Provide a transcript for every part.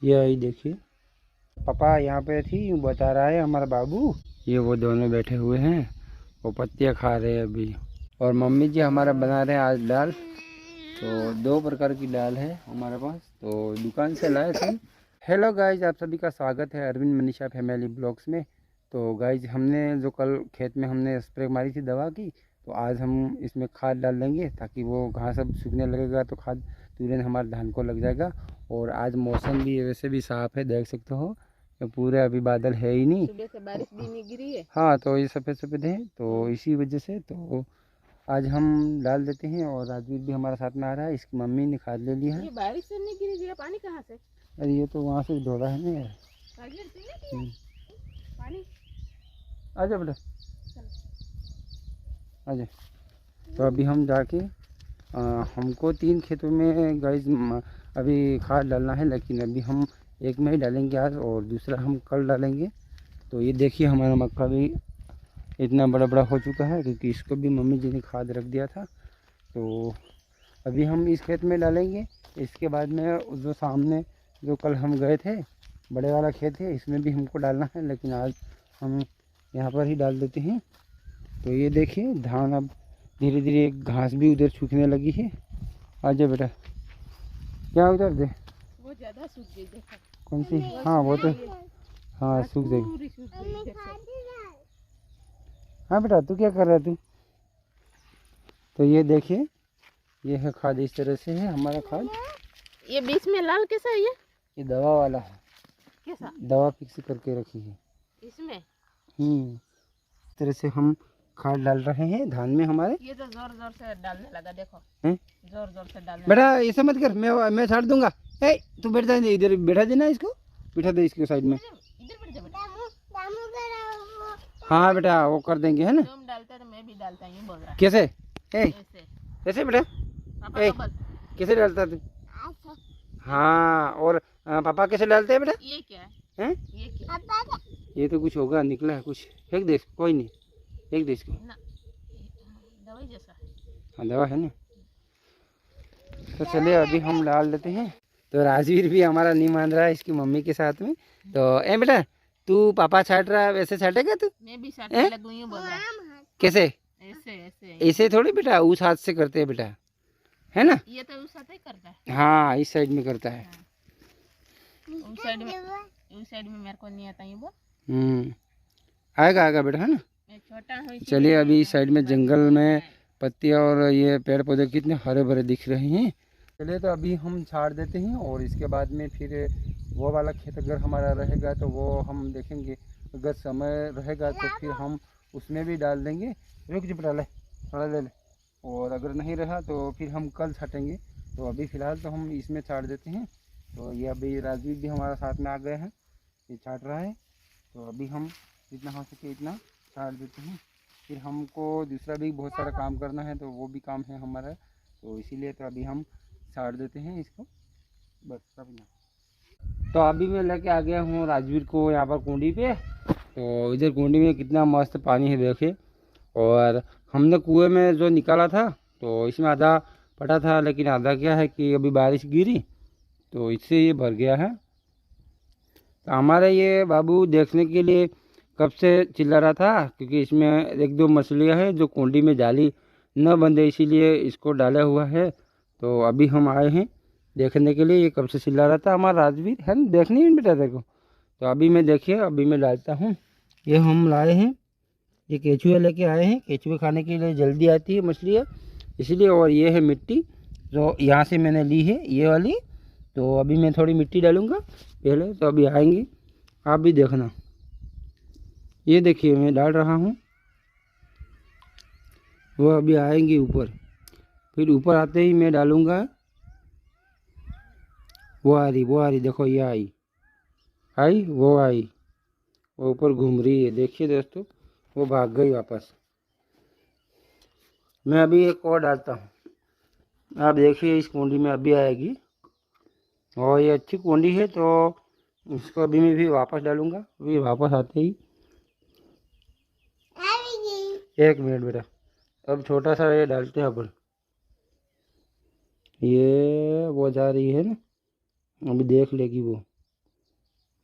ये आई देखिए, पापा यहाँ पे थी, यूँ बता रहा है हमारा बाबू। ये वो दोनों बैठे हुए हैं, वो पत्तियाँ खा रहे हैं अभी। और मम्मी जी हमारा बना रहे हैं आज दाल। तो 2 प्रकार की दाल है हमारे पास, तो दुकान से लाए थे। हेलो गाइज, आप सभी का स्वागत है अरविंद मनीषा फैमिली ब्लॉग्स में। तो गाइज, हमने जो कल खेत में हमने स्प्रे मारी थी दवा की, तो आज हम इसमें खाद डाल देंगे ताकि वो घास सब सूखने लगेगा तो खाद तुरंत हमारे धान को लग जाएगा। और आज मौसम भी वैसे भी साफ़ है, देख सकते हो, पूरे अभी बादल है ही नहीं, सुबह से बारिश भी नहीं गिरी है। हाँ, तो ये सफ़ेद सफ़ेद है, तो इसी वजह से तो आज हम डाल देते हैं। और राजवीर भी हमारे साथ में आ रहा है, इसकी मम्मी ने खाद ले लिया है। ये बारिश से नहीं गिरा, पानी कहाँ से? अरे ये तो वहाँ से ढोला है ना यार। पानी आजा बेटा, आजा। तो अभी हम जाके हमको 3 खेतों में गाइस अभी खाद डालना है, लेकिन अभी हम एक में ही डालेंगे आज और दूसरा हम कल डालेंगे। तो ये देखिए, हमारा मक्का भी इतना बड़ा बड़ा हो चुका है, क्योंकि इसको भी मम्मी जी ने खाद रख दिया था। तो अभी हम इस खेत में डालेंगे। इसके बाद में जो सामने जो कल हम गए थे, बड़े वाला खेत है, इसमें भी हमको डालना है, लेकिन आज हम यहाँ पर ही डाल देते हैं। तो ये देखिए, धान अब धीरे धीरे घास भी उधर सूखने लगी है। आजा बेटा, क्या उधर दे, वो ज्यादा सूख गई देखो। कौन सी? हाँ वो तो, हाँ सूख जाएगी। हाँ बेटा, तू क्या कर रहा है तू? तो ये देखिए, ये है खाद, इस तरह से है हमारा खाद। ये बीच में लाल कैसा है? ये दवा वाला है, कैसा? दवा फिक्स करके रखी है इसमें। इस तरह से हम खाद डाल रहे हैं धान में हमारे। ये तो जोर जोर से डालने लगा, देखो जोर जोर से डालने बेटा ऐसा मत कर, मैं छाड़ दूंगा। ए तू बैठ जा, इधर बैठा देना, इसको बिठा दे इसके साइड में। इधर बैठ जा बेटा। हाँ बेटा, वो कर देंगे, है ना? तुम डालते तो मैं भी डालता हूँ, बोल रहा। कैसे? ऐसे कैसे बेटा? पापा को बोल। कैसे डालता तू? हाँ, और पापा कैसे डालते हैं बेटा? ये क्या हैं? ये क्या? ये तो कुछ होगा, निकला है कुछ, फेंक दे इसको, कोई नहीं, फेंक दे इसको। ना, दवाई जैसा। हाँ दवा है ना। तो चलिए अभी हम डाल देते हैं। तो राजवीर भी हमारा नहीं मान रहा है इसकी मम्मी के साथ में। तो बेटा, तू पापा छाट रहा है वैसे छाटेगा तू? मैं भी छाटने लगूं, यूं बोल रहा। कैसे? ऐसे ऐसे ऐसे थोड़ी बेटा, उस हाथ से करते हैं बेटा, है ना? ये तो उस साथ ही करता है। हाँ, इस साइड में करता है। उस साइड में मेरे को नहीं आता, ये वो। आएगा आएगा बेटा, है ना? मैं छोटा हूँ। चलिए अभी इस साइड में जंगल में पत्तियाँ और ये पेड़ पौधे कितने हरे भरे दिख रहे हैं। चलिए तो अभी हम छाड़ देते हैं, और इसके बाद में फिर वो वाला खेत अगर हमारा रहेगा तो वो हम देखेंगे, अगर समय रहेगा तो फिर हम उसमें भी डाल देंगे। रुक जी बेटा, ले थोड़ा ले ले। और अगर नहीं रहा तो फिर हम कल छाटेंगे। तो अभी फ़िलहाल तो हम इसमें छाट देते हैं। तो ये अभी राजवीर भी हमारा साथ में आ गए हैं, ये छाट रहा है। तो अभी हम जितना हो सके इतना छाट देते हैं। फिर हमको दूसरा भी बहुत सारा काम करना है, तो वो भी काम है हमारा, तो इसीलिए तो अभी हम छाट देते हैं इसको, बस सब ना। तो अभी मैं लेके आ गया हूँ राजवीर को यहाँ पर कुंडी पे। तो इधर कुंडी में कितना मस्त पानी है देखे। और हमने कुएं में जो निकाला था तो इसमें आधा पटा था, लेकिन आधा क्या है कि अभी बारिश गिरी तो इससे ये भर गया है। तो हमारे ये बाबू देखने के लिए कब से चिल्ला रहा था, क्योंकि इसमें 1-2 मछलियाँ हैं जो कुंडी में जाली न बंधे, इसीलिए इसको डाला हुआ है। तो अभी हम आए हैं देखने के लिए, ये कब से चिल्ला रहा था हमारा राजवीर, है ना? देखनी है बेटा देखो। तो अभी मैं देखिए, अभी मैं डालता हूँ। ये हम लाए हैं, ये केचुए लेके आए हैं, केचुए खाने के लिए जल्दी आती है मछलियाँ इसलिए। और ये है मिट्टी जो यहाँ से मैंने ली है, ये वाली। तो अभी मैं थोड़ी मिट्टी डालूँगा पहले, तो अभी आएंगी, आप भी देखना। ये देखिए मैं डाल रहा हूँ, वो अभी आएंगी ऊपर, फिर ऊपर आते ही मैं डालूँगा। वो आ रही देखो, ये आई वो आई, वो ऊपर घूम रही है, देखिए दोस्तों, वो भाग गई वापस। मैं अभी एक और डालता हूँ, आप देखिए इस कुंडी में अभी आएगी, और ये अच्छी कुंडी है तो इसको अभी मैं भी वापस डालूँगा। अभी वापस आते ही, एक मिनट बेटा, अब छोटा सा ये डालते हैं अपन। ये वो जा रही है ना, अभी देख लेगी वो।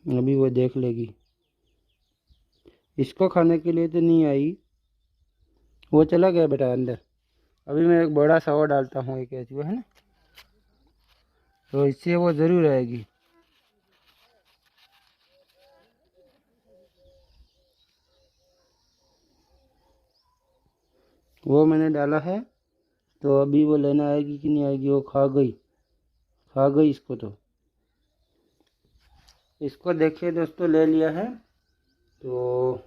अभी वो देख लेगी। इसको खाने के लिए तो नहीं आई, वो चला गया बेटा अंदर। अभी मैं एक बड़ा सा और डालता हूँ, एक केचुआ है ना, तो इससे वो ज़रूर आएगी। वो मैंने डाला है, तो अभी वो लेने आएगी कि नहीं आएगी। वो खा गई इसको। तो इसको देखिए दोस्तों, ले लिया है। तो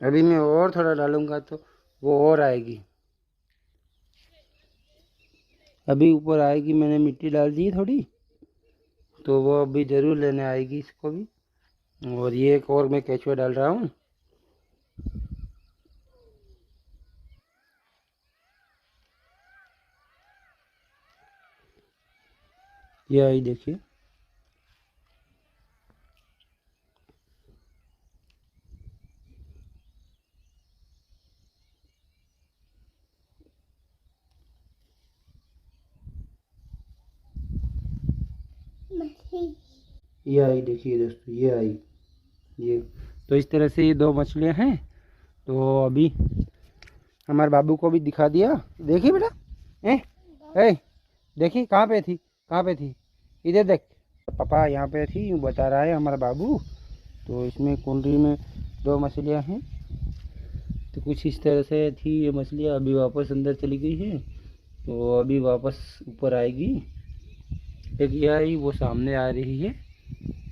अभी मैं और थोड़ा डालूंगा तो वो और आएगी। अभी ऊपर आएगी, मैंने मिट्टी डाल दी थोड़ी, तो वो अभी ज़रूर लेने आएगी इसको भी। और ये एक और मैं केचुआ डाल रहा हूँ। ये आई देखिए। ये आई देखिए दोस्तों, ये आई। ये तो इस तरह से ये दो मछलियाँ हैं। तो अभी हमारे बाबू को भी दिखा दिया। देखिए बेटा, ए देखिए कहाँ पे थी, कहाँ पे थी, इधर देख। पापा यहाँ पे थी, यूँ बता रहा है हमारा बाबू। तो इसमें कुंडली में दो मछलियाँ हैं। तो कुछ इस तरह से थी ये मछलियाँ, अभी वापस अंदर चली गई है। तो अभी वापस ऊपर आएगी। एक ये आई, वो सामने आ रही है,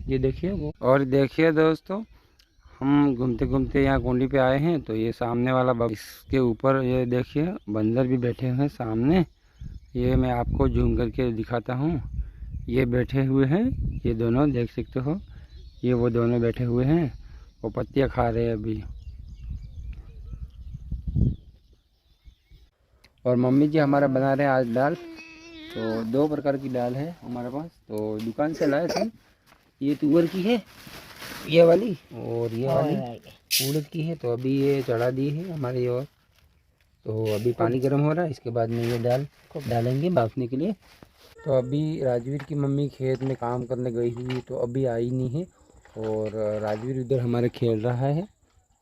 ये देखिए वो। और देखिए दोस्तों, हम घूमते घूमते यहाँ कुंडी पे आए हैं, तो ये सामने वाला इसके ऊपर ये देखिए बंदर भी बैठे हुए हैं सामने। ये मैं आपको जूम करके दिखाता हूँ। ये बैठे हुए हैं, ये दोनों देख सकते हो। ये वो दोनों बैठे हुए हैं, वो पत्तियाँ खा रहे हैं अभी। और मम्मी जी हमारा बना रहे हैं आज दाल। तो दो प्रकार की दाल है हमारे पास, तो दुकान से लाए थे। ये तुअर की है, ये वाली, और ये वाली उड़द की है। तो अभी ये चढ़ा दी है हमारी ओर। तो अभी पानी गर्म हो रहा है, इसके बाद में ये दाल डालेंगे बाफने के लिए। तो अभी राजवीर की मम्मी खेत में काम करने गई हुई, तो अभी आई नहीं है। और राजवीर इधर हमारे खेल रहा है,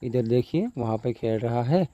इधर देखिए वहाँ पे खेल रहा है।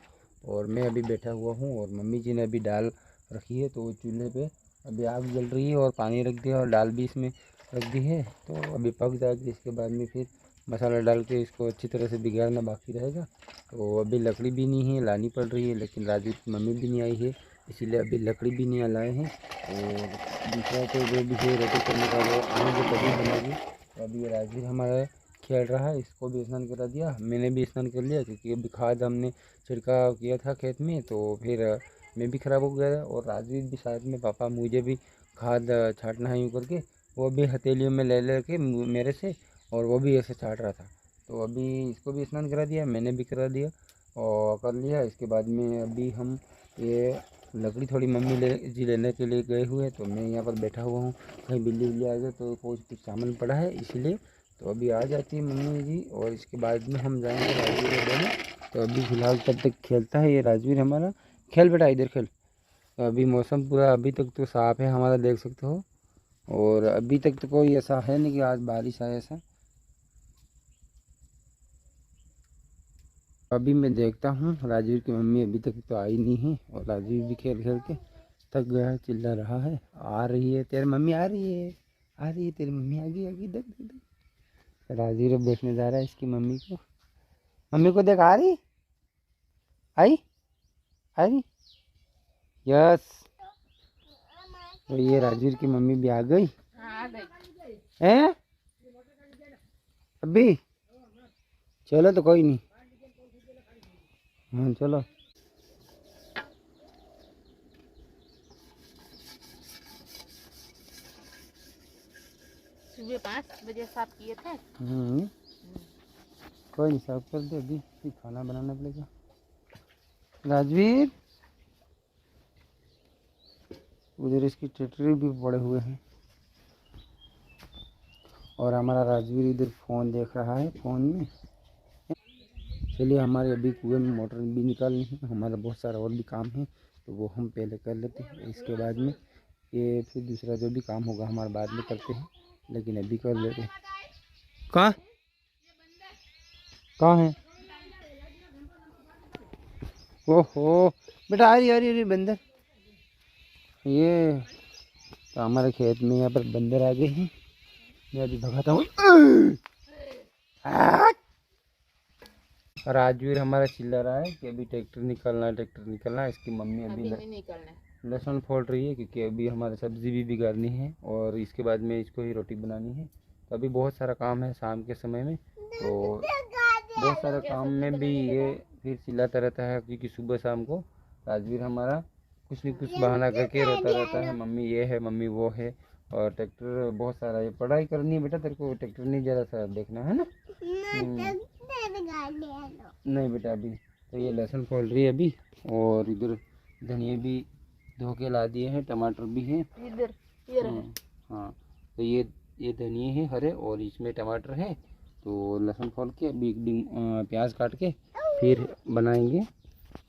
और मैं अभी बैठा हुआ हूँ, और मम्मी जी ने अभी दाल रखी है, तो चूल्हे पे अभी आग जल रही है और पानी रख दिया और दाल भी इसमें रख दी है। तो अभी पक जाएगी, इसके बाद में फिर मसाला डाल के इसको अच्छी तरह से बिगाड़ना बाकी रहेगा। तो अभी लकड़ी भी नहीं है, लानी पड़ रही है, लेकिन राजवीर की मम्मी भी नहीं आई है, इसीलिए अभी लकड़ी भी नहीं लाए हैं। और दूसरा तो जो भी है रोटी करने का वो आने तभी बनेगी। तो अभी ये राजवीर हमारा खेल रहा है, इसको भी स्नान करा दिया, मैंने भी स्नान कर लिया, क्योंकि अभी खाद हमने छिड़काव किया था खेत में, तो फिर मैं भी ख़राब हो गया। और राजवीर भी साथ में, पापा मुझे भी खाद छाटना है यूँ करके, वो भी हथेलियों में ले के मेरे से, और वो भी ऐसे छाट रहा था। तो अभी इसको भी स्नान करा दिया, मैंने भी करा दिया और कर लिया। इसके बाद में अभी हम ये लकड़ी थोड़ी मम्मी जी लेने के लिए गए हुए, तो मैं यहाँ पर बैठा हुआ हूँ। कहीं बिल्ली बिल्ली आ जाए तो कुछ सामान पड़ा है इसलिए। तो अभी आ जाती है मम्मी जी, और इसके बाद में हम जाएंगे राजवीर और दोनों। तो अभी फ़िलहाल तब तक खेलता है ये राजवीर हमारा। खेल बेटा, इधर खेल। तो अभी मौसम पूरा अभी तक तो साफ़ है हमारा, देख सकते हो। और अभी तक तो कोई ऐसा है नहीं कि आज बारिश आए ऐसा। अभी मैं देखता हूँ राजवीर की मम्मी अभी तक तो आई नहीं है, और राजवीर भी खेल खेल के थक गया है, चिल्ला रहा है। आ रही है तेरी मम्मी, आ रही है, आ रही है तेरी मम्मी, आ गई आ गई, देख देख देख। राजवीर अब देखने जा रहा है इसकी मम्मी को। मम्मी को देख, आ रही, आई, आ रही, यस। तो ये राजवीर की मम्मी भी आ गई है अभी। चलो तो कोई नहीं, हाँ चलो। सुबह 5 बजे साफ किए थे। कोई नहीं, साफ कर दे, अभी फिर खाना बनाना पड़ेगा। राजवीर, उधर इसकी टिटरी भी पड़े हुए हैं, और हमारा राजवीर इधर फ़ोन देख रहा है फ़ोन में। चलिए, हमारे अभी कुएं में मोटर भी निकालनी है, हमारा बहुत सारा और भी काम है। तो वो हम पहले कर लेते हैं। इसके बाद में ये फिर दूसरा जो भी काम होगा हमारा बाद में करते हैं, लेकिन अभी कर लेते हैं। कहाँ कहाँ है? ओहो बेटा, आ रही बंदर। ये तो हमारे खेत में यहाँ पर बंदर आ गए हैं। मैं अभी भगाता हूँ। राजवीर हमारा चिल्ला रहा है कि अभी ट्रैक्टर निकलना है, ट्रैक्टर निकलना है। इसकी मम्मी अभी नहीं निकलना है। लहसुन फोड़ रही है, क्योंकि अभी हमारे सब्ज़ी भी बिगाड़नी है और इसके बाद में इसको ही रोटी बनानी है। तो अभी बहुत सारा काम है शाम के समय में, तो बहुत सारा काम में भी ये फिर चिल्लाता रहता है, क्योंकि सुबह शाम को राजवीर हमारा कुछ न कुछ बहाना करके रोता रहता है, मम्मी ये है, मम्मी वो है। और ट्रैक्टर बहुत सारा, ये पढ़ाई करनी है बेटा तेरे को, ट्रैक्टर नहीं ज़्यादा सा देखना है ना। नहीं बेटा अभी तो ये लहसुन फोड़ रही है अभी, और इधर धनिया भी धो के ला दिए हैं, टमाटर भी हैं इधर ये रहा। हाँ, तो ये धनिया है हरे, और इसमें टमाटर है। तो लहसुन फोड़ के अभी एक प्याज काट के फिर बनाएंगे।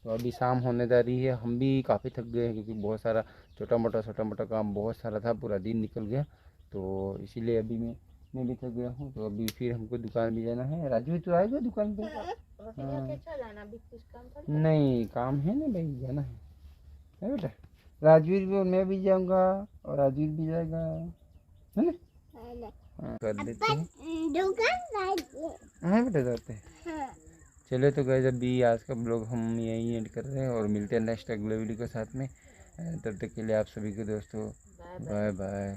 तो अभी शाम होने जा रही है, हम भी काफ़ी थक गए हैं, क्योंकि बहुत सारा छोटा मोटा काम बहुत सारा था, पूरा दिन निकल गया। तो इसीलिए अभी मैं भी थक गया हूँ। तो अभी फिर हमको दुकान भी जाना है। राजू तो आएगा दुकान पे? नहीं काम है ना भाई, जाना है बेटा। राजवीर भी और मैं भी जाऊंगा, और राजवीर भी जाएगा, है ना। हाँ, कर लेते हैं। हाँ बेटा जाते हैं। चले तो गाइस अभी आज का ब्लॉग हम यहीं एंड कर रहे हैं, और मिलते हैं नेक्स्ट अगले वीडियो के साथ में। तब तक के लिए आप सभी को दोस्तों बाय बाय।